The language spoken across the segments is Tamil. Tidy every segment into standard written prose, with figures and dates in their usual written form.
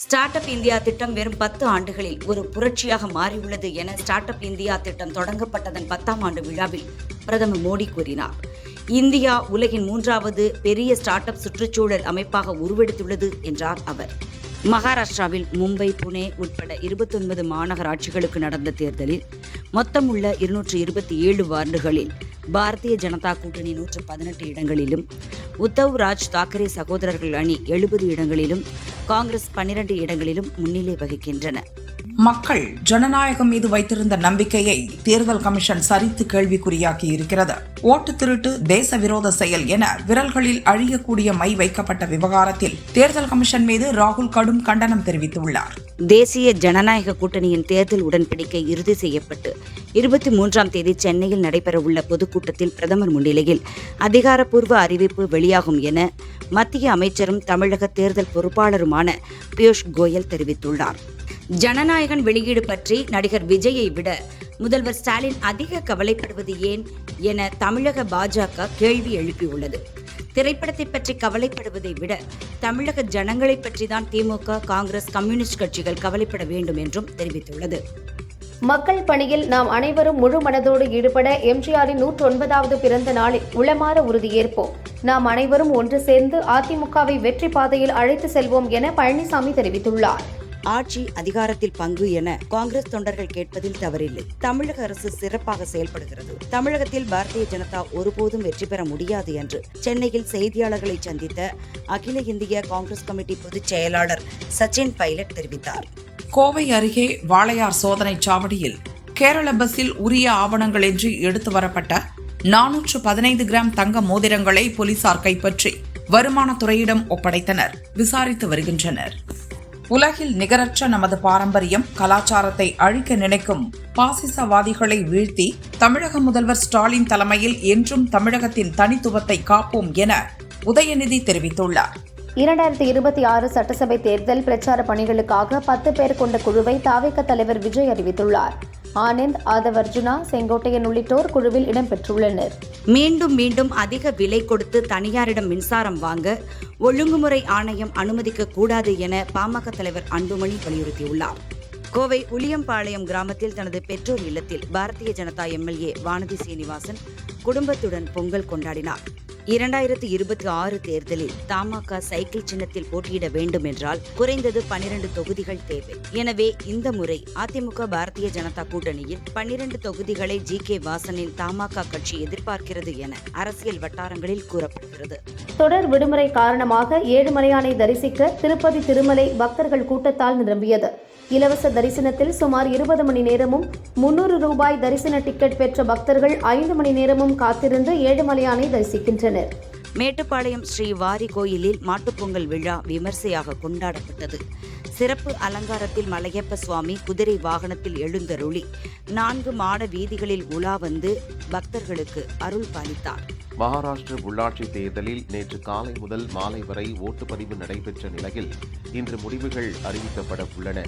ஸ்டார்ட் அப் இந்தியா திட்டம் வெறும் 10 ஆண்டுகளில் ஒரு புரட்சியாக மாறியுள்ளது என ஸ்டார்ட் அப் இந்தியா திட்டம் தொடங்கப்பட்டதன் 10ஆம் ஆண்டு விழாவில் பிரதமர் மோடி கூறினார். இந்தியா உலகின் 3வது பெரிய ஸ்டார்ட் அப் சுற்றுச்சூழல் அமைப்பாக உருவெடுத்துள்ளது என்றார் அவர். மகாராஷ்டிராவில் மும்பை, புனே உட்பட 29 மாநகராட்சிகளுக்கு நடந்த தேர்தலில் மொத்தம் உள்ள 227 வார்டுகளில் பாரதிய ஜனதா கூட்டணி 118 இடங்களிலும், உத்தவ் ராஜ் தாக்கரே சகோதரர்கள் அணி 70 இடங்களிலும், காங்கிரஸ் 12 இடங்களிலும் முன்னிலை வகிக்கின்றன. மக்கள் ஜனநாயகம் மீது வைத்திருந்த நம்பிக்கையை தேர்தல் கமிஷன் சரித்து கேள்விக்குறியாக்கி இருக்கிறது. ஓட்டு திருட்டு, தேச விரோத செயல் என விரல்களில் அழியக்கூடிய மை வைக்கப்பட்ட விவகாரத்தில் தேர்தல் கமிஷன் மீது ராகுல் கடும் கண்டனம் தெரிவித்துள்ளார். தேசிய ஜனநாயக கூட்டணியின் தேர்தல் உடன்படிக்கை இறுதி செய்யப்பட்டு 23ஆம் தேதி சென்னையில் நடைபெறவுள்ள பொதுக்கூட்டத்தில் பிரதமர் முன்னிலையில் அதிகாரப்பூர்வ அறிவிப்பு வெளியாகும் என மத்திய அமைச்சரும் தமிழக தேர்தல் பொறுப்பாளருமான பியூஷ் கோயல் தெரிவித்துள்ளார். ஜனநாயகன் வெளியீடு பற்றி நடிகர் விஜயை விட முதல்வர் ஸ்டாலின் அதிக கவலைப்படுவது ஏன் என தமிழக பாஜக கேள்வி எழுப்பியுள்ளது. திரைப்படத்தை பற்றி கவலைப்படுவதை விட தமிழக ஜனங்களை பற்றிதான் திமுக, காங்கிரஸ், கம்யூனிஸ்ட் கட்சிகள் கவலைப்பட வேண்டும் என்றும் தெரிவித்துள்ளது. மக்கள் பணியில் நாம் அனைவரும் முழு மனதோடு ஈடுபட எம்ஜிஆரின் 109வது பிறந்த நாளில் உளமாற உறுதியேற்போம். நாம் அனைவரும் ஒன்று சேர்ந்து அதிமுகவை வெற்றி பாதையில் அழைத்து செல்வோம் என பழனிசாமி தெரிவித்துள்ளார். ஆட்சி அதிகாரத்தில் பங்கு என காங்கிரஸ் தொண்டர்கள் கேட்பதில் தவறில்லை. தமிழக அரசு சிறப்பாக செயல்படுகிறது. தமிழகத்தில் பாரதிய ஜனதா ஒருபோதும் வெற்றி பெற முடியாது என்று சென்னையில் செய்தியாளர்களை சந்தித்த அகில இந்திய காங்கிரஸ் கமிட்டி பொதுச் செயலாளர் சச்சின் பைலட் தெரிவித்தார். கோவை அருகே வாளையார் சோதனை சாவடியில் கேரள பஸ்ஸில் உரிய ஆவணங்களின்றி எடுத்து வரப்பட்ட 415 கிராம் தங்க மோதிரங்களை போலீசார் கைப்பற்றி வருமானத்துறையிடம் ஒப்படைத்தனர். விசாரித்து வருகின்றனர். உலகில் நிகரற்ற நமது பாரம்பரியம், கலாச்சாரத்தை அழிக்க நினைக்கும் பாசிசவாதிகளை வீழ்த்தி தமிழக முதல்வர் ஸ்டாலின் தலைமையில் என்றும் தமிழகத்தின் தனித்துவத்தை காப்போம் என உதயநிதி தெரிவித்துள்ளார். 2026 சட்டசபை தேர்தல் பிரச்சார பணிகளுக்காக 10 பேர் கொண்ட குழுவை தாவேக தலைவர் விஜய் அறிவித்துள்ளார். ஆனந்த், ஆதவ் அர்ஜுனா, செங்கோட்டையன் உள்ளிட்டோர் குழுவில் இடம்பெற்றுள்ளனர். மீண்டும் அதிக விலை கொடுத்து தனியாரிடம் மின்சாரம் வாங்க ஒழுங்குமுறை ஆணையம் அனுமதிக்க கூடாது என பாமக தலைவர் அன்புமணி வலியுறுத்தியுள்ளார். கோவை உளியம்பாளையம் கிராமத்தில் தனது பெற்றோர் இல்லத்தில் பாரதிய ஜனதா எம்எல்ஏ வானதி சீனிவாசன் குடும்பத்துடன் பொங்கல் கொண்டாடினார். 2026 தேர்தலில் தமாக சைக்கிள் சின்னத்தில் போட்டியிட வேண்டும் என்றால் குறைந்தது 12 தொகுதிகள் தேவை. எனவே இந்த முறை அதிமுக பாரதிய ஜனதா கூட்டணியில் 12 தொகுதிகளை ஜி.கே. வாசனின் தமாக கட்சி எதிர்பார்க்கிறது என அரசியல் வட்டாரங்களில் கூறப்படுகிறது. தொடர் விடுமுறை காரணமாக ஏழுமலையானை தரிசிக்க திருப்பதி திருமலை பக்தர்கள் கூட்டத்தால் நிரம்பியது. இலவச தரிசனத்தில் சுமார் 20 மணி நேரமும் 300 ரூபாய் தரிசன டிக்கெட் பெற்ற பக்தர்கள் 5 மணி நேரமும் காத்திருந்து ஏழுமலையானை தரிசிக்கின்றனர். மேட்டுப்பாளையம் ஸ்ரீ வாரி கோயிலில் மாட்டுப்பொங்கல் விழா விமர்சையாக கொண்டாடப்பட்டது. சிறப்பு அலங்காரத்தில் மலையப்ப சுவாமி குதிரை வாகனத்தில் எழுந்தருளி 4 மாட வீதிகளில் உலா வந்து பக்தர்களுக்கு அருள் பாலித்தார். மகாராஷ்டிர உள்ளாட்சி தேர்தலில் நேற்று காலை முதல் மாலை வரை ஓட்டுப்பதிவு நடைபெற்ற நிலையில் இன்று முடிவுகள் அறிவிக்கப்பட உள்ளன.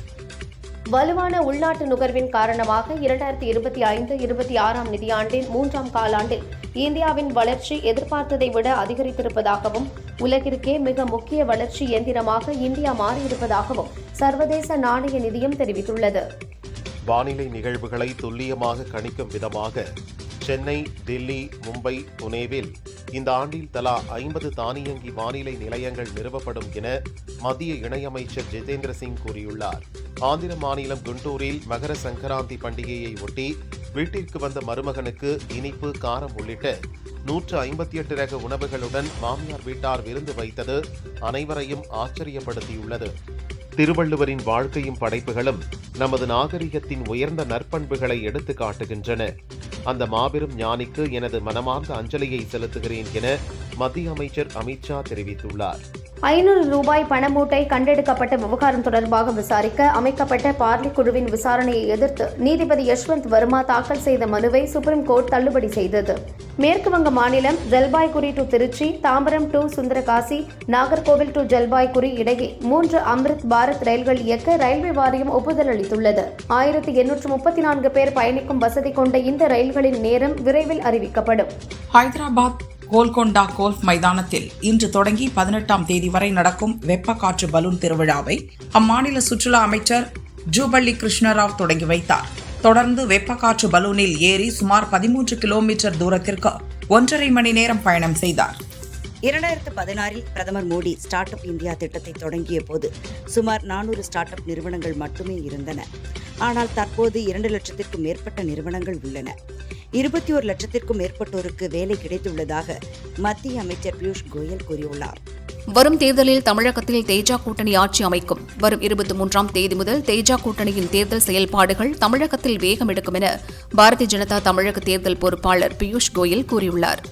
வலுவான உள்நாட்டு நுகர்வின் காரணமாக 2025-26 நிதியாண்டின் 3ஆம் காலாண்டில் இந்தியாவின் வளர்ச்சி எதிர்பார்த்ததை விட அதிகரித்திருப்பதாகவும், உலகிற்கே மிக முக்கிய வளர்ச்சி இயந்திரமாக இந்தியா மாறியிருப்பதாகவும் சர்வதேச நாணய நிதியம் தெரிவித்துள்ளது. வானிலை நிகழ்வுகளை துல்லியமாக கணிக்கும் விதமாக சென்னை, தில்லி, மும்பை, புனேவில் இந்த ஆண்டில் தலா 50 தானியங்கி வானிலை நிலையங்கள் நிறுவப்படும் என மத்திய இணையமைச்சர் ஜிதேந்திர சிங் கூறியுள்ளார். ஆந்திர மாநிலம் குண்டூரில் மகர சங்கராந்தி பண்டிகையை ஒட்டி வீட்டிற்கு வந்த மருமகனுக்கு இனிப்பு, காரம் உள்ளிட்ட 158 ரக உணவுகளுடன் மாமியார் வீட்டார் விருந்து வைத்தது அனைவரையும் ஆச்சரியப்படுத்தியுள்ளது. திருவள்ளுவரின் வாழ்க்கையும் படைப்புகளும் நமது நாகரிகத்தின் உயர்ந்த நற்பண்புகளை எடுத்து காட்டுகின்றன. அந்த மாபெரும் ஞானிக்கு எனது மனமார்ந்த அஞ்சலியை செலுத்துகிறேன் என மத்திய அமைச்சர் அமித்ஷா தெரிவித்துள்ளார். 500 ரூபாய் பணமூட்டை கண்டெடுக்கப்பட்ட விவகாரம் தொடர்பாக விசாரிக்க அமைக்கப்பட்ட பார்லி குழுவின் விசாரணையை எதிர்த்து நீதிபதி யஷ்வந்த் வர்மா தாக்கல் செய்த மனுவை சுப்ரீம் கோர்ட் தள்ளுபடி செய்தது. மேற்குவங்க மாநிலம் ஜல்பாய்குரி டு திருச்சி, தாம்பரம் டு சுந்தரகாசி, நாகர்கோவில் டு ஜல்பாய்குரி இடையே 3 அம்ரித் பாரத் ரயில்கள் இயக்க ரயில்வே வாரியம் ஒப்புதல் அளித்துள்ளது. 1834 பேர் பயணிக்கும் வசதி கொண்ட இந்த ரயில்களின் நேரம் விரைவில் அறிவிக்கப்படும். ஹைதராபாத் கோல்கொண்டா கோல்ஃப் மைதானத்தில் இன்று தொடங்கி 18ஆம் தேதி வரை நடக்கும் வெப்பக்காற்று பலூன் திருவிழாவை அம்மாநில சுற்றுலா அமைச்சர் ஜூபள்ளி கிருஷ்ணராவ் தொடங்கி வைத்தார். தொடர்ந்து வெப்பக்காற்று பலூனில் ஏறி சுமார் 13 கிலோமீட்டர் தூரத்திற்கு 1.5 மணி நேரம் பயணம் செய்தார். 2016 பிரதமர் மோடி ஸ்டார்ட் அப் இந்தியா திட்டத்தை தொடங்கிய போது சுமார் 400 ஸ்டார்ட் அப் நிறுவனங்கள் மட்டுமே இருந்தன. ஆனால் தற்போது 2 லட்சத்திற்கும் மேற்பட்ட நிறுவனங்கள் உள்ளன. 21 லட்சத்திற்கும் மேற்பட்டோருக்கு வேலை கிடைத்துள்ளதாக மத்திய அமைச்சர் பியூஷ் கோயல் கூறியுள்ளார். வரும் தேர்தலில் தமிழகத்தில் தேஜா கூட்டணி ஆட்சி அமைக்கும். வரும் 23ஆம் தேதி முதல் தேஜா கூட்டணியின் தேர்தல் செயல்பாடுகள் தமிழகத்தில் வேகம் எடுக்கும் என பாரதிய ஜனதா தமிழக தேர்தல் பொறுப்பாளர் பியூஷ் கோயல் கூறியுள்ளார்.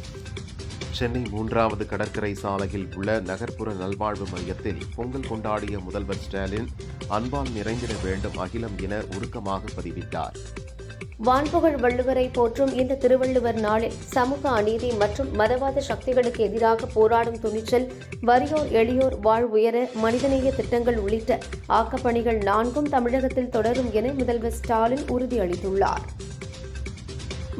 சென்னை 3வது கடற்கரை சாலையில் உள்ள நகர்ப்புற நல்வாழ்வு மையத்தில் பொங்கல் கொண்டாடிய முதல்வர் ஸ்டாலின் அன்பால் நிறைந்திட வேண்டும் அகிலம் என உருக்கமாக பதிவிட்டார். வான்புகழ் வள்ளுவரை போற்றும் இந்த திருவள்ளுவர் நாளில் சமூக அநீதி மற்றும் மதவாத சக்திகளுக்கு எதிராக போராடும் துணிச்சல், வறியோர் எளியோர் வாழ்வுயர மனிதநேய திட்டங்கள் உள்ளிட்ட ஆக்கப்பணிகள் 4ம் தமிழகத்தில் தொடரும் என முதல்வர் ஸ்டாலின் உறுதியளித்துள்ளார்.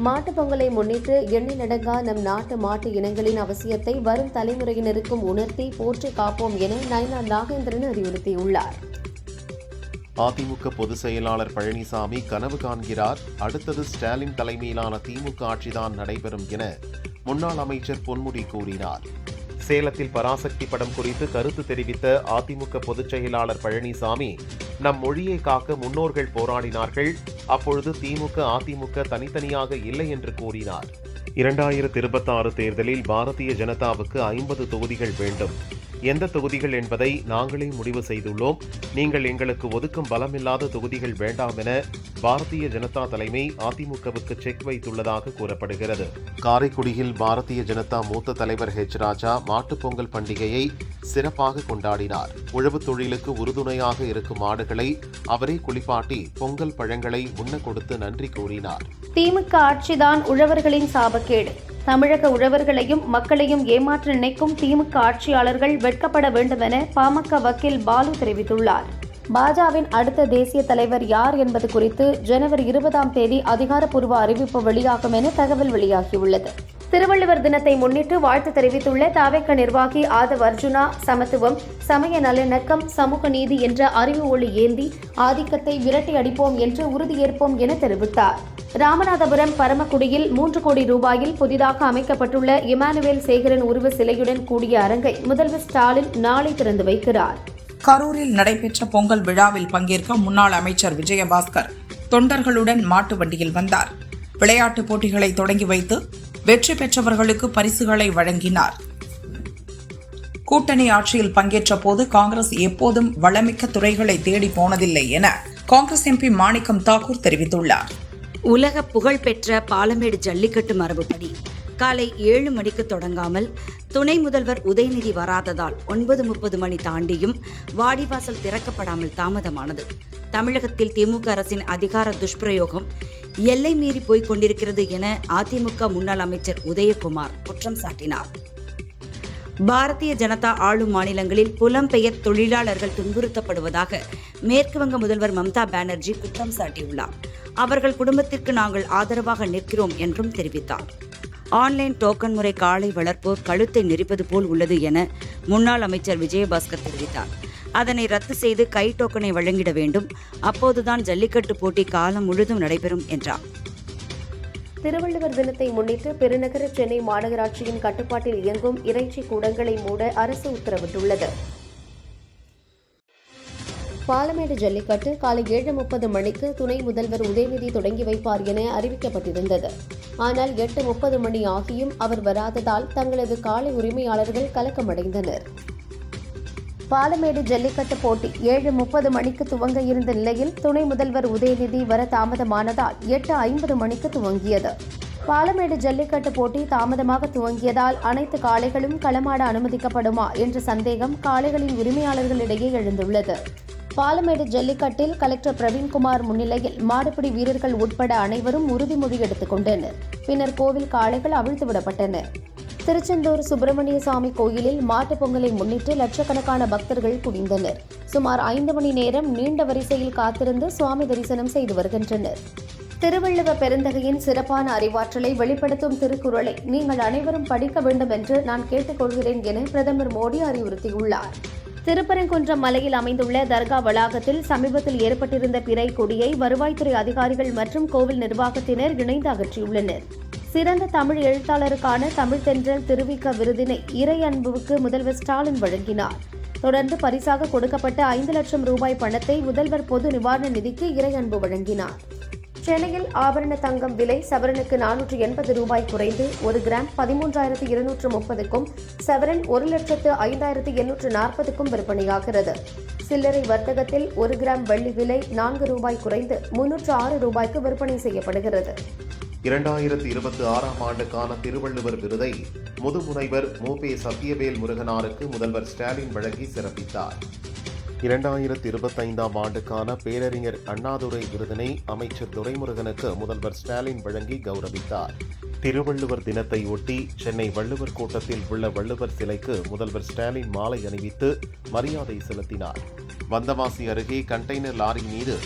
மாட்டுப் பொங்கலை முன்னிட்டு எண்ணிலடங்கா நம் நாட்டு மாட்டு இனங்களின் அவசியத்தை வரும் தலைமுறையினருக்கும் உணர்த்தி போற்றி காப்போம் என நயினார் நாகேந்திரன் அறிவுறுத்தியுள்ளார். அதிமுக பொதுச் செயலாளர் பழனிசாமி கனவு காண்கிறார். அடுத்தது ஸ்டாலின் தலைமையிலான திமுக ஆட்சிதான் நடைபெறும் என முன்னாள் அமைச்சர் பொன்முடி கூறினார். சேலத்தில் பராசக்தி படம் குறித்து கருத்து தெரிவித்த அதிமுக பொதுச் செயலாளர் பழனிசாமி, நம் மொழியை காக்க முன்னோர்கள் போராடினார்கள், அப்பொழுது திமுக அதிமுக தனித்தனியாக இல்லை என்று கூறினார். 2026 தேர்தலில் பாரதிய ஜனதாவுக்கு 50 தொகுதிகள் வேண்டும். எந்த தொகுதிகள் என்பதை நாங்களே முடிவு செய்துள்ளோம். நீங்கள் எங்களுக்கு ஒதுக்கும் பலமில்லாத தொகுதிகள் வேண்டாம் என பாரதிய ஜனதா தலைமை அதிமுகவுக்கு செக் வைத்துள்ளதாக கூறப்படுகிறது. காரைக்குடியில் பாரதிய ஜனதா மூத்த தலைவர் ராஜா மாட்டுப் பொங்கல் பண்டிகையை சிறப்பாக கொண்டாடினார். உழவு தொழிலுக்கு உறுதுணையாக இருக்கும் மாடுகளை அவரே குளிப்பாட்டி பொங்கல் பழங்களை உண்ண கொடுத்து நன்றி கூறினார். திமுக ஆட்சிதான் உழவர்களின் சாபக்கேடு. தமிழக உழவர்களையும் மக்களையும் ஏமாற்ற நினைக்கும் திமுக ஆட்சியாளர்கள் வெட்கப்பட வேண்டும் என பாமக வக்கீல் பாலு தெரிவித்துள்ளார். பாஜகவின் அடுத்த தேசிய தலைவர் யார் என்பது குறித்து ஜனவரி 20ஆம் தேதி அதிகாரப்பூர்வ அறிவிப்பு வெளியாகும் என தகவல் வெளியாகியுள்ளது. திருவள்ளுவர் தினத்தை முன்னிட்டு வாழ்த்து தெரிவித்துள்ள தவேக நிர்வாகி ஆதவ் அர்ஜுனா, சமத்துவம், சமய நல்லிணக்கம், சமூக நீதி என்ற அறிவு ஒளி ஏந்தி ஆதிக்கத்தை விரட்டி அடிப்போம் என்று உறுதியேற்போம் என தெரிவித்தார். ராமநாதபுரம் பரமக்குடியில் 3 கோடி ரூபாயில் புதிதாக அமைக்கப்பட்டுள்ள இமானுவேல் சேகரன் உருவ சிலையுடன் கூடிய அரங்கை முதல்வர் ஸ்டாலின் நாளை திறந்து வைக்கிறார். கரூரில் நடைபெற்ற பொங்கல் விழாவில் பங்கேற்க முன்னாள் அமைச்சர் விஜயபாஸ்கர் தொண்டர்களுடன் மாட்டு வண்டியில் வந்தார். விளையாட்டுப் போட்டிகளை தொடங்கி வைத்து வெற்றி பெற்றவர்களுக்கு பரிசுகளை வழங்கினார். கூட்டணி ஆட்சியில் பங்கேற்ற போது காங்கிரஸ் எப்போதும் வளமிக்க துறைகளை தேடி போனதில்லை என காங்கிரஸ் எம்பி மாணிக்கம் தாக்கூர் தெரிவித்துள்ளார். உலக புகழ்பெற்ற பாலமேடு ஜல்லிக்கட்டு மரபுப்படி காலை 7 மணிக்கு தொடங்காமல் துணை முதல்வர் உதயநிதி வராததால் 9:30 மணி தாண்டியும் வாடிவாசல் திறக்கப்படாமல் தாமதமானது. தமிழகத்தில் திமுக அரசின் அதிகார துஷ்பிரயோகம் எல்லை மீறி போய்க் கொண்டிருக்கிறது என அதிமுக முன்னாள் அமைச்சர் உதயகுமார் குற்றம் சாட்டினார். பாரதிய ஜனதா ஆளும் மாநிலங்களில் புலம்பெயர் தொழிலாளர்கள் துன்புறுத்தப்படுவதாக மேற்குவங்க முதல்வர் மம்தா பானர்ஜி குற்றம் சாட்டியுள்ளார். அவர்கள் குடும்பத்திற்கு நாங்கள் ஆதரவாக நிற்கிறோம் என்றும் தெரிவித்தார். ஆன்லைன் டோக்கன் முறை காளை வளர்ப்போர் கழுத்தை நெரிப்பது போல் உள்ளது என முன்னாள் அமைச்சர் விஜயபாஸ்கர் தெரிவித்தார். அதனை ரத்து செய்து கை டோக்கனை வழங்கிட வேண்டும், அப்போதுதான் ஜல்லிக்கட்டு போட்டி காலம் முழுதும் நடைபெறும் என்றார். திருவள்ளுவர் தினத்தை முன்னிட்டு பெருநகர சென்னை மாநகராட்சியின் கட்டுப்பாட்டில் இயங்கும் இறைச்சி கூடங்களை மூட அரசு உத்தரவிட்டுள்ளது. பாலமேடு ஜல்லிக்கட்டு காலை 7:30 மணிக்கு துணை முதல்வர் உதயநிதி தொடங்கி வைப்பார் என அறிவிக்கப்பட்டிருந்தது. ஆனால் 8:30 மணி ஆகியும் அவர் வராததால் தங்களது காலை உரிமையாளர்கள் கலக்கமடைந்தனர். பாலமேடு ஜல்லிக்கட்டு போட்டி 7:30 மணிக்கு துவங்க இருந்த நிலையில் துணை முதல்வர் உதயநிதி வர தாமதமானதால் 8:50 மணிக்கு துவங்கியது. பாலமேடு ஜல்லிக்கட்டு போட்டி தாமதமாக துவங்கியதால் அனைத்து காளைகளும் களமாட அனுமதிக்கப்படுமா என்ற சந்தேகம் காளைகளின் உரிமையாளர்களிடையே எழுந்துள்ளது. பாலமேடு ஜல்லிக்கட்டில் கலெக்டர் பிரவீன்குமார் முன்னிலையில் மாடுபிடி வீரர்கள் உட்பட அனைவரும் உறுதிமொழி எடுத்துக் கொண்டனர். பின்னர் கோவில் காளைகள் அவிழ்த்துவிடப்பட்டன. திருச்செந்தூர் சுப்பிரமணிய சுவாமி கோயிலில் மாட்டுப் பொங்கலை முன்னிட்டு லட்சக்கணக்கான பக்தர்கள் குவிந்தனர். சுமார் 5 மணி நேரம் நீண்ட வரிசையில் காத்திருந்து சுவாமி தரிசனம் செய்து வருகின்றனர். திருவள்ளுவ பெருந்தகையின் சிறப்பான அறிவாற்றலை வெளிப்படுத்தும் திருக்குறளை நீங்கள் அனைவரும் படிக்க வேண்டும் என்று நான் கேட்டுக்கொள்கிறேன் என பிரதமர் மோடி அறிவுறுத்தியுள்ளார். திருப்பரங்குன்றம் மலையில் அமைந்துள்ள தர்கா வளாகத்தில் சமீபத்தில் ஏற்பட்டிருந்த பிறை கொடியை வருவாய்த்துறை அதிகாரிகள் மற்றும் கோவில் நிர்வாகத்தினர் இணைந்து அகற்றியுள்ளனர். சிறந்த தமிழ் எழுத்தாளருக்கான தமிழ் தென்றல் திருவிக விருதினை இறை அன்புவுக்கு முதல்வர் ஸ்டாலின் வழங்கினார். தொடர்ந்து பரிசாக கொடுக்கப்பட்ட 5 லட்சம் ரூபாய் பணத்தை முதல்வர் பொது நிவாரண நிதிக்கு இறை அன்பு வழங்கினார். சென்னையில் ஆபரண தங்கம் விலை சவரனுக்கு 480 ரூபாய் குறைந்து 1 கிராம் 13,230க்கும் சவரன் 1,05,840க்கும் விற்பனையாகிறது. சில்லறை வர்த்தகத்தில் 1 கிராம் வெள்ளி விலை 4 ரூபாய் குறைந்து 306 ரூபாய்க்கு விற்பனை செய்யப்படுகிறது. 2026ஆம் ஆண்டுக்கான திருவள்ளுவர் விருதை முதுமுனைவர் மு.பெ. சத்தியவேல் முருகனாருக்கு முதல்வர் ஸ்டாலின் வழங்கி சிறப்பித்தார். 2025ஆம் ஆண்டுக்கான பேரறிஞர் அண்ணாதுரை விருதினை அமைச்சர் துரைமுருகனுக்கு முதல்வர் ஸ்டாலின் வழங்கி கௌரவித்தார். திருவள்ளுவர் தினத்தை ஒட்டி சென்னை வள்ளுவர் கோட்டத்தில் உள்ள வள்ளுவர் சிலைக்கு முதல்வர் ஸ்டாலின் மாலை அணிவித்து மரியாதை செலுத்தினார். வந்தவாசி அருகே கண்டெய்னர் லாரி மீது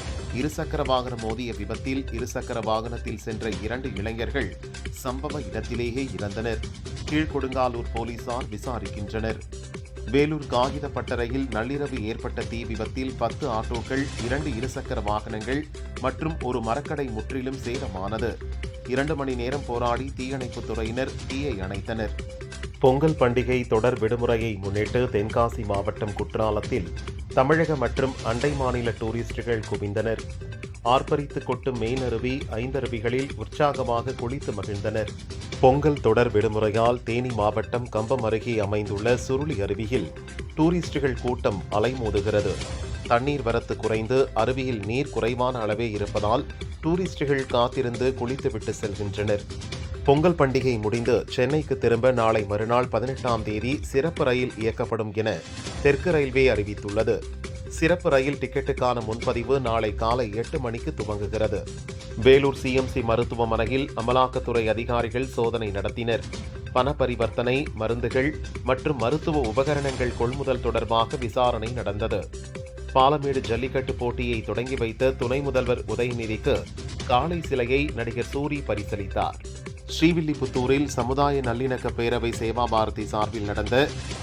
இருசக்கர வாகனம் மோதிய விபத்தில் இருசக்கர வாகனத்தில் சென்ற 2 இளைஞர்கள் சம்பவ இடத்திலேயே இறந்தனர். கீழ்கொடுங்காலூர் போலீசார் விசாரிக்கின்றனர். வேலூர் காகித பட்டறையில் நள்ளிரவு ஏற்பட்ட தீ விபத்தில் 10 ஆட்டோக்கள், 2 இருசக்கர வாகனங்கள் மற்றும் ஒரு மரக்கடை முற்றிலும் சேதமானது. 2 மணி நேரம் போராடி தீயணைப்புத் துறையினர் தீயை அணைத்தனர். பொங்கல் பண்டிகை தொடர் விடுமுறையை முன்னிட்டு தென்காசி மாவட்டம் குற்றாலத்தில் தமிழக மற்றும் அண்டை மாநில டூரிஸ்டுகள் குவிந்தனர். ஆர்ப்பரித்து கொட்டும் மெயினருவி, 5 அருவிகளில் உற்சாகமாக குளித்து மகிழ்ந்தனர். பொங்கல் தொடர் விடுமுறையால் தேனி மாவட்டம் கம்பம் அருகே அமைந்துள்ள சுருளி அருவியில் டூரிஸ்டுகள் கூட்டம் அலைமோதுகிறது. தண்ணீர் வரத்து குறைந்து அருவியில் நீர் குறைவான அளவே இருப்பதால் டூரிஸ்டுகள் காத்திருந்து குளித்துவிட்டு செல்கின்றனர். பொங்கல் பண்டிகை முடிந்து சென்னைக்கு திரும்ப நாளை மறுநாள் 18ஆம் தேதி சிறப்பு ரயில் இயக்கப்படும் என தெற்கு ரயில்வே அறிவித்துள்ளது. சிறப்பு ரயில் டிக்கெட்டுக்கான முன்பதிவு நாளை காலை 8 மணிக்கு துவங்குகிறது. வேலூர் சிஎம்சி மருத்துவமனையில் அமலாக்கத்துறை அதிகாரிகள் சோதனை நடத்தினர். பண பரிவர்த்தனை, மருந்துகள் மற்றும் மருத்துவ உபகரணங்கள் கொள்முதல் தொடர்பாக விசாரணை நடந்தது. பாலமேடு ஜல்லிக்கட்டு போட்டியை தொடங்கி வைத்த துணை முதல்வர் உதயநிதிக்கு காளை சிலையை நடிகர் சூரி பரிசளித்தார். ஸ்ரீவில்லிபுத்தூரில் சமுதாய நல்லிணக்க பேரவை சேவா பாரதி சார்பில் நடந்த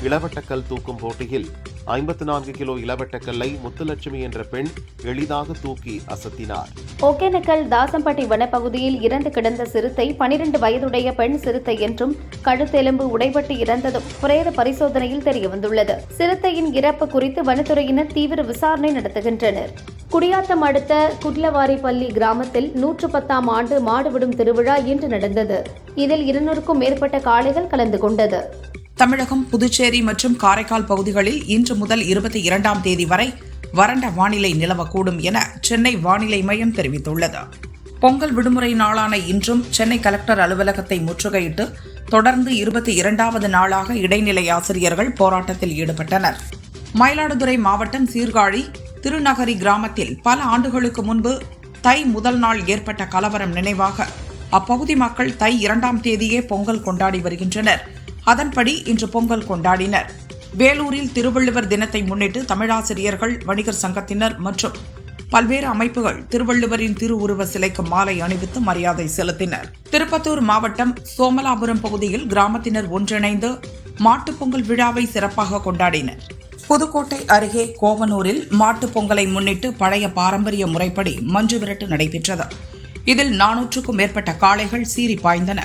இளவட்டக்கல் தூக்கும் போட்டியில் 54 கிலோ இளவட்டக்கல்லை முத்துலட்சுமி என்ற பெண் எளிதாக தூக்கி அசத்தினார். ஒகேனக்கல் தாசம்பட்டி வனப்பகுதியில் இறந்து கிடந்த சிறுத்தை 12 வயதுடைய பெண் சிறுத்தை என்றும் கழுத்தெலும்பு உடைபட்டு இறந்ததும் பிரேத பரிசோதனையில் தெரியவந்துள்ளது. சிறுத்தையின் இறப்பு குறித்து வனத்துறையினர் தீவிர விசாரணை நடத்துகின்றனர். குடியாத்தம் அடுத்த குட்லவாரிப்பள்ளி கிராமத்தில் 110ஆம் ஆண்டு மாடுவிடும் திருவிழா இன்று நடந்தது. இதில் 200க்கும் மேற்பட்ட காளைகள் கலந்து கொண்டது. தமிழகம், புதுச்சேரி மற்றும் காரைக்கால் பகுதிகளில் இன்று முதல் 22ஆம் தேதி வரை வறண்ட வானிலை நிலவக்கூடும் என சென்னை வானிலை மையம் தெரிவித்துள்ளது. பொங்கல் விடுமுறை நாளான இன்றும் சென்னை கலெக்டர் அலுவலகத்தை முற்றுகையிட்டு தொடர்ந்து 22வது நாளாக இடைநிலை ஆசிரியர்கள் போராட்டத்தில் ஈடுபட்டனர். மயிலாடுதுறை மாவட்டம் சீர்காழி திருநகரி கிராமத்தில் பல ஆண்டுகளுக்கு முன்பு தை முதல் நாள் ஏற்பட்ட கலவரம் நினைவாக அப்பகுதி மக்கள் தை 2ஆம் தேதியே பொங்கல் கொண்டாடி வருகின்றனர். அதன்படி இன்று பொங்கல் கொண்டாடினர். வேலூரில் திருவள்ளுவர் தினத்தை முன்னிட்டு தமிழாசிரியர்கள், வணிகர் சங்கத்தினர் மற்றும் பல்வேறு அமைப்புகள் திருவள்ளுவரின் திருவுருவ சிலைக்கு மாலை அணிவித்து மரியாதை செலுத்தினர். திருப்பத்தூர் மாவட்டம் சோமலாபுரம் பகுதியில் கிராமத்தினர் ஒன்றிணைந்து மாட்டுப் பொங்கல் விழாவை சிறப்பாக கொண்டாடினர். புதுக்கோட்டை அருகே கோவனூரில் மாட்டுப் பொங்கலை முன்னிட்டு பழைய பாரம்பரிய முறைப்படி மஞ்சு விரட்டு நடைபெற்றது. இதில் 400க்கும் மேற்பட்ட காளைகள் சீறி பாய்ந்தன.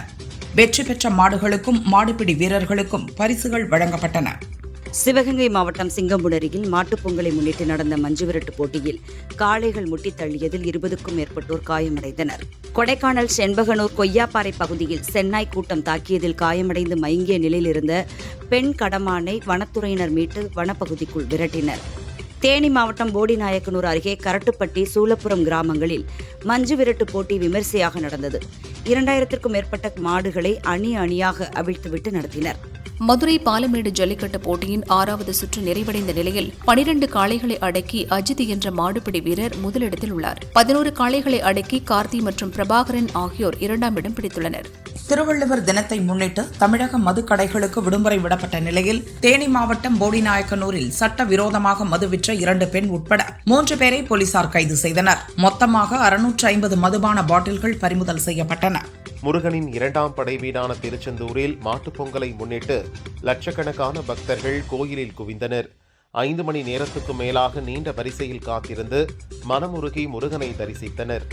வெற்றி பெற்ற மாடுகளுக்கும் மாடுபிடி வீரர்களுக்கும் பரிசுகள் வழங்கப்பட்டன. சிவகங்கை மாவட்டம் சிங்கம்புணரியில் மாட்டுப் பொங்கலை முன்னிட்டு நடந்த மஞ்சுவிரட்டு போட்டியில் காளைகள் முட்டித் தள்ளியதில் 20க்கும் மேற்பட்டோர் காயமடைந்தனர். கொடைக்கானல் செண்பகனூர் கொய்யாப்பாறை பகுதியில் சென்னாய் கூட்டம் தாக்கியதில் காயமடைந்து மயங்கிய நிலையில் இருந்த பெண் கடமானை வனத்துறையினர் மீட்டு வனப்பகுதிக்குள் விரட்டினர். தேனி மாவட்டம் போடிநாயக்கனூர் அருகே கரட்டுப்பட்டி, சூலப்புரம் கிராமங்களில் மஞ்சு விரட்டு போட்டி விமரிசையாக நடந்தது. 2000க்கும் மேற்பட்ட மாடுகளை அணி அணியாக அவிழ்த்துவிட்டு நடத்தினர். மதுரை பாலமேடு ஜல்லிக்கட்டு போட்டியின் 6வது சுற்று நிறைவடைந்த நிலையில் 12 காளைகளை அடக்கி அஜித் என்ற மாடுபிடி வீரர் முதலிடத்தில் உள்ளார். 11 காளைகளை அடக்கி கார்த்தி மற்றும் பிரபாகரன் ஆகியோர் 2ஆம் இடம் பிடித்துள்ளனர். திருவள்ளுவர் தினத்தை முன்னிட்டு தமிழக மதுக்கடைகளுக்கு விடுமுறை விடப்பட்ட நிலையில் தேனி மாவட்டம் போடிநாயக்கனூரில் சட்டவிரோதமாக மது விற்ற 2 பெண் உட்பட 3 பேரை போலீசார் கைது செய்தனர். மொத்தமாக 650 மதுபான பாட்டில்கள் பறிமுதல் செய்யப்பட்டன. முருகனின் 2ஆம் படை வீடான திருச்செந்தூரில் மாட்டுப் பொங்கலை முன்னிட்டு லட்சக்கணக்கான பக்தர்கள் கோயிலில் குவிந்தனர். 5 மணி நேரத்துக்கு மேலாக நீண்ட வரிசையில் காத்திருந்து மனமுருகி முருகனை தரிசித்தனர்.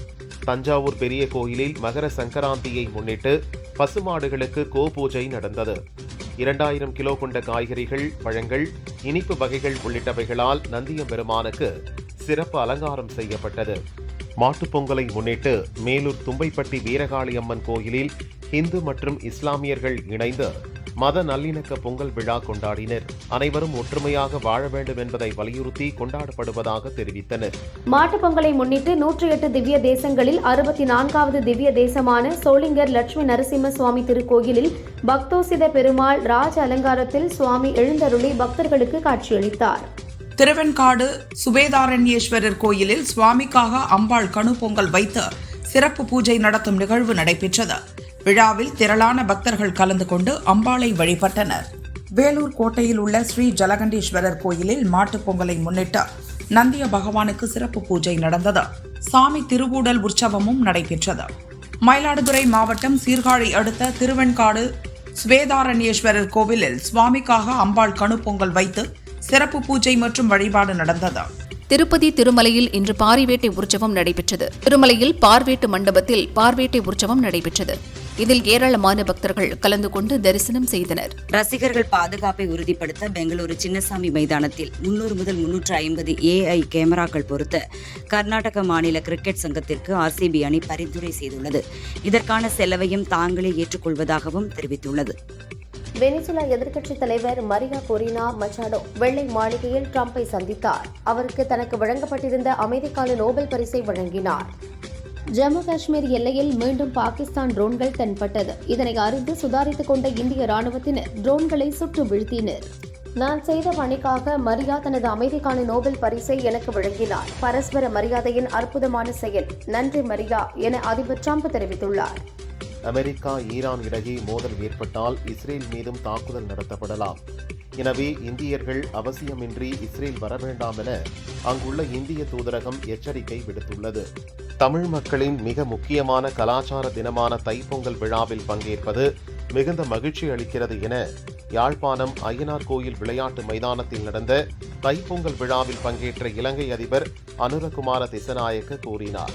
தஞ்சாவூர் பெரிய கோயிலில் மகர சங்கராந்தியை முன்னிட்டு பசுமாடுகளுக்கு கோபூஜை நடந்தது. 2000 கிலோ கொண்ட காய்கறிகள், பழங்கள், இனிப்பு வகைகள் உள்ளிட்டவைகளால் நந்தியம்பெருமானுக்கு சிறப்பு அலங்காரம் செய்யப்பட்டது. மாட்டுப் பொங்கலை முன்னிட்டு மேலூர் தும்பைப்பட்டி வீரகாளி அம்மன் கோயிலில் இந்து மற்றும் இஸ்லாமியர்கள் இணைந்து மத நல்லிணக்க பொங்கல் விழா கொண்டாடினர். அனைவரும் ஒற்றுமையாக வாழ வேண்டும் என்பதை வலியுறுத்தி கொண்டாடப்படுவதாக தெரிவித்தனர். மாட்டுப் பொங்கலை முன்னிட்டு 108 திவ்ய தேசங்களில் 64வது திவ்ய தேசமான சோளிங்கர் லட்சுமி நரசிம்ம சுவாமி திருக்கோயிலில் பக்தோசித பெருமாள் ராஜ அலங்காரத்தில் சுவாமி எழுந்தருளி பக்தர்களுக்கு காட்சியளித்தார். திருவெண்காடு சுபேதாரண்யேஸ்வரர் கோயிலில் சுவாமிக்காக அம்பாள் கணு பொங்கல் வைத்து சிறப்பு பூஜை நடத்தும் நிகழ்வு நடைபெற்றது. விழாவில் திரளான பக்தர்கள் கலந்து கொண்டு அம்பாளை வழிபட்டனர். வேலூர் கோட்டையில் உள்ள ஸ்ரீ ஜலகண்டீஸ்வரர் கோயிலில் மாட்டுப் பொங்கலை முன்னிட்டு நந்திய பகவானுக்கு சிறப்பு பூஜை நடந்தது. சாமி திருவூடல் உற்சவமும் நடைபெற்றது. மயிலாடுதுறை மாவட்டம் சீர்காழி அடுத்த திருவெண்காடு சுபேதாரண்யேஸ்வரர் கோவிலில் சுவாமிக்காக அம்பாள் கணு பொங்கல் வைத்து சிறப்பு பூஜை மற்றும் வழிபாடு நடந்தது. திருப்பதி திருமலையில் இன்று பார்வேட்டை உற்சவம் நடைபெற்றது. திருமலையில் பார்வேட்டு மண்டபத்தில் பார்வேட்டை உற்சவம் நடைபெற்றது. இதில் ஏராளமான பக்தர்கள் கலந்து கொண்டு தரிசனம் செய்தனர். ரசிகர்கள் பாதுகாப்பை உறுதிப்படுத்த பெங்களூரு சின்னசாமி மைதானத்தில் 300 முதல் 350 AI கேமராக்கள் பொறுத்த கர்நாடக மாநில கிரிக்கெட் சங்கத்திற்கு RCB அணி பரிந்துரை செய்துள்ளது. இதற்கான செலவையும் தாங்களே ஏற்றுக்கொள்வதாகவும் தெரிவித்துள்ளது. வெனிசுலா எதிர்க்கட்சித் தலைவர் மரியா கொரினா மச்சாடோ வெள்ளை மாளிகையில் ட்ரம்பை சந்தித்தார். அவருக்கு தனக்கு வழங்கப்பட்டிருந்த அமைதிக்கான நோபல் பரிசை வழங்கினார். ஜம்மு காஷ்மீர் எல்லையில் மீண்டும் பாகிஸ்தான் ட்ரோன்கள் தென்பட்டது. இதனை அறிந்து சுதாரித்துக் கொண்ட இந்திய ராணுவத்தினர் ட்ரோன்களை சுட்டு வீழ்த்தினர். நான் செய்த பணிக்காக மரியா தனது அமைதிக்கான நோபல் பரிசை எனக்கு வழங்கினார். பரஸ்பர மரியாதையின் அற்புதமான செயல். நன்றி மரியா என அதிபர் ட்ரம்ப் தெரிவித்துள்ளார். அமெரிக்கா ஈரான் இடையே மோதல் ஏற்பட்டால் இஸ்ரேல் மீதும் தாக்குதல் நடத்தப்படலாம். எனவே இந்தியர்கள் அவசியமின்றி இஸ்ரேல் வர வேண்டாம் என அங்குள்ள இந்திய தூதரகம் எச்சரிக்கை விடுத்துள்ளது. தமிழ் மக்களின் மிக முக்கியமான கலாச்சார தினமான தைப்பொங்கல் விழாவில் பங்கேற்பது மிகுந்த மகிழ்ச்சி அளிக்கிறது என யாழ்ப்பாணம் அய்யனார் கோயில் விளையாட்டு மைதானத்தில் நடந்த தைப்பொங்கல் விழாவில் பங்கேற்ற இலங்கை அதிபர் அனுரகுமார திசநாயக்க கூறினார்.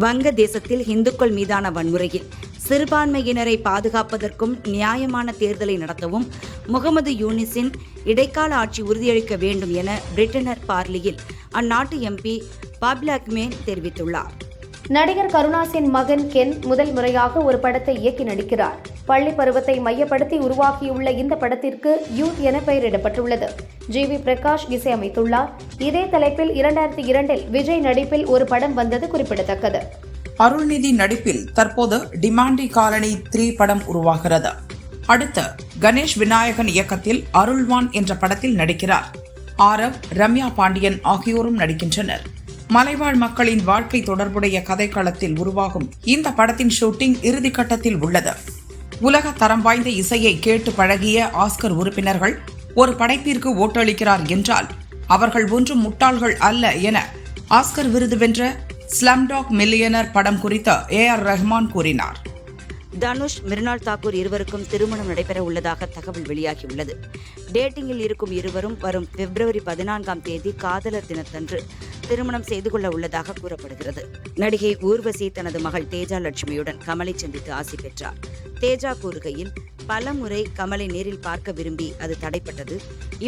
வங்க தேசத்தில் இந்துக்கள் மீதான வன்முறையில் சிறுபான்மையினரை பாதுகாப்பதற்கும் நியாயமான தேர்தலை நடத்தவும் முகமது யூனிஸின் இடைக்கால ஆட்சி உறுதியளிக்க வேண்டும் என பிரிட்டனர் பார்லியில் அந்நாட்டு MP பாப்லாக்மேன் தெரிவித்துள்ளார். நடிகர் கருணாஸின் மகன் கென் முதல் முறையாக ஒரு படத்தை இயக்கி நடிக்கிறார். பள்ளி பருவத்தை மையப்படுத்தி உருவாக்கியுள்ள இந்த படத்திற்கு யூத் என பெயரிடப்பட்டுள்ளது. GV பிரகாஷ் இசையமைத்துள்ளார். இதே தலைப்பில் 2002இல் விஜய் நடிப்பில் ஒரு படம் வந்தது குறிப்பிடத்தக்கது. அருள்நிதி நடிப்பில் தற்போது டிமாண்டி காலனி 3 படம் உருவாகிறது. அடுத்து கணேஷ் விநாயகன் இயக்கத்தில் அருள்வான் என்ற படத்தில் நடிக்கிறார். ஆரவ், ரம்யா பாண்டியன் ஆகியோரும் நடிக்கின்றனர். மலைவாழ் மக்களின் வாழ்க்கை தொடர்புடைய கதைக்களத்தில் உருவாகும் இந்த படத்தின் ஷூட்டிங் இறுதிக்கட்டத்தில் உள்ளது. உலக தரம் வாய்ந்த இசையை கேட்டு பழகிய ஆஸ்கர் உறுப்பினர்கள் ஒரு படைப்பிற்கு ஓட்டளிக்கிறார் என்றால் அவர்கள் ஒன்றும் முட்டாள்கள் அல்ல என ஆஸ்கர் விருது வென்ற ஸ்லம்டாக் மில்லியனர் படம் குறித்து AR ரஹ்மான் கூறினார். தனுஷ், மிருனால் தாக்கூர் இருவருக்கும் திருமணம் நடைபெற உள்ளதாக தகவல் வெளியாகியுள்ளது. டேட்டிங்கில் இருக்கும் இருவரும் வரும் பிப்ரவரி 14ஆம் தேதி காதலர் தினத்தன்று திருமணம் செய்து கொள்ள உள்ளதாக கூறப்படுகிறது. நடிகை ஊர்வசி தனது மகள் தேஜா லட்சுமியுடன் கமலை சந்தித்து ஆசி பெற்றார். தேஜா கூறுகையில், பல முறை கமலை நேரில் பார்க்க விரும்பி அது தடைப்பட்டது.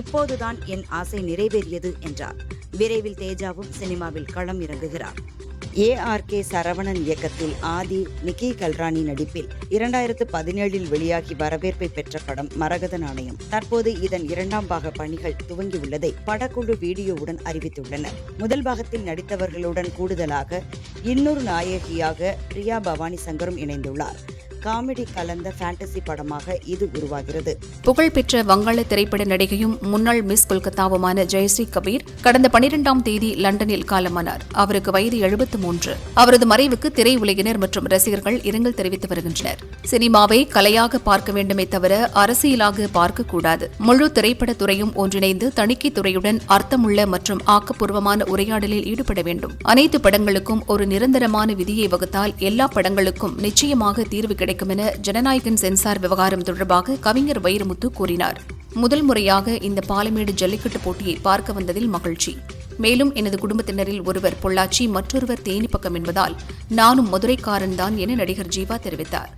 இப்போதுதான் என் ஆசை நிறைவேறியது என்றார். விரைவில் தேஜாவும் சினிமாவில் களம் இறங்குகிறார். ARK சரவணன் இயக்கத்தில் ஆதி, நிக்கி கல்ராணி நடிப்பில் 2017இல் வெளியாகி வரவேற்பை பெற்ற படம் மரகத நாணயம். தற்போது இதன் 2ஆம் பாக பணிகள் துவங்கியுள்ளதை படக்குழு வீடியோவுடன் அறிவித்துள்ளனர். முதல் பாகத்தில் நடித்தவர்களுடன் கூடுதலாக இன்னொரு நாயகியாக பிரியா பவானி சங்கரும் இணைந்துள்ளார். காமெடி கலந்த ஃபேண்டசி படமாக இது உருவாகிறது. புகழ்பெற்ற வங்காள திரைப்பட நடிகையும் முன்னாள் மிஸ் கொல்கத்தாவுமான ஜெயஸ்ரீ கபீர் கடந்த 12ஆம் தேதி லண்டனில் காலமானார். அவருக்கு வயது 73. அவரது மறைவுக்கு திரையுலகினர் மற்றும் ரசிகர்கள் இரங்கல் தெரிவித்து வருகின்றனர். சினிமாவை கலையாக பார்க்க வேண்டுமே தவிர அரசியலாக பார்க்கக்கூடாது. முழு திரைப்பட துறையும் ஒன்றிணைந்து தணிக்கை துறையுடன் அர்த்தமுள்ள மற்றும் ஆக்கப்பூர்வமான உரையாடலில் ஈடுபட வேண்டும். அனைத்து படங்களுக்கும் ஒரு நிரந்தரமான விதியை வகுத்தால் எல்லா படங்களுக்கும் நிச்சயமாக தீர்வு கிடைக்கும் என ஜனநாயகன் சென்சார் விவகாரம் தொடர்பாக கவிஞர் வைரமுத்து கூறினார். முதல் முறையாக இந்த பாலமேடு ஜல்லிக்கட்டு போட்டியை பார்க்க வந்ததில் மகிழ்ச்சி. மேலும் எனது குடும்பத்தினரில் ஒருவர் பொள்ளாச்சி, மற்றொருவர் தேனி பக்கம் என்பதால் நானும் மதுரைக்காரன்தான் என நடிகர் ஜீவா தெரிவித்தார்.